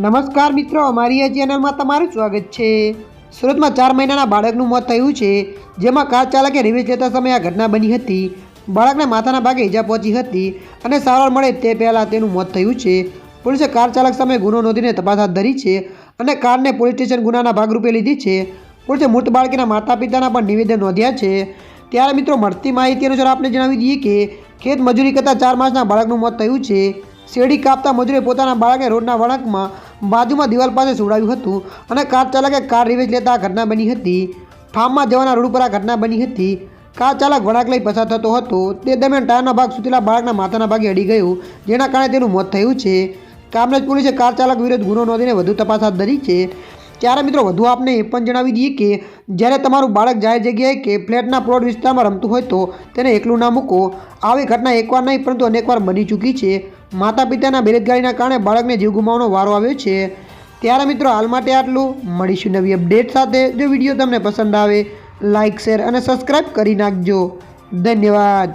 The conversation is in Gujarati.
નમસ્કાર મિત્રો, અમારી આ ચેનલમાં તમારું સ્વાગત છે। સુરતમાં 4 મહિનાના બાળકનું મોત થયું છે, જેમાં કાર ચાલકે રિવેશ લેતા સમયે આ ઘટના બની હતી। બાળકને માથાના ભાગે ઈજા પહોંચી હતી અને સારવાર મળે તે પહેલાં તેનું મોત થયું છે। પોલીસે કાર ચાલક સામે ગુનો નોંધીને તપાસ હાથ ધરી છે અને કારને પોલીસ સ્ટેશન ગુનાના ભાગરૂપે લીધી છે। પોલીસે મૃત બાળકીના માતા પિતાના પણ નિવેદન નોંધ્યા છે। ત્યારે મિત્રો, મળતી માહિતી અનુસાર આપને જણાવી દઈએ કે ખેત મજૂરી કરતા 4 માસના બાળકનું મોત થયું છે। શેરડી કાપતા મજૂરે પોતાના બાળકને રોડના વળાંકમાં બાજુમાં દિવાલ પાસે સુવડાવ્યું હતું અને કાર ચાલકે કાર રિવેશ લેતા આ ઘટના બની હતી। ફાર્મમાં જવાના રોડ ઉપર આ ઘટના બની હતી। કાર ચાલક વળાંક લઈ પસાર થતો હતો તે દરમિયાન ટાયરનો ભાગ સુતેલા બાળકના માથાના ભાગે અડી ગયો, જેના કારણે તેનું મોત થયું છે। કામરેજ પોલીસે કાર ચાલક વિરુદ્ધ ગુનો નોંધીને વધુ તપાસ હાથ ધરી છે। ત્યારે મિત્રો, વધુ આપને એ પણ જણાવી દઈએ કે જ્યારે તમારું બાળક જાહેર જગ્યાએ કે ફ્લેટના પ્લોટ વિસ્તારમાં રમતું હોય તો તેને એકલું ના મૂકો। આવી ઘટના એકવાર નહીં પરંતુ અનેકવાર બની ચૂકી છે। માતા પિતાના બેદરકારીના કારણે બાળકને જીવ ગુમાવવાનો વારો આવ્યો છે। ત્યારે મિત્રો, હાલ માટે આટલું। મળીશું નવી અપડેટ સાથે। જો વિડીયો તમને પસંદ આવે, લાઇક, શેર અને સબસ્ક્રાઈબ કરી નાખજો। ધન્યવાદ।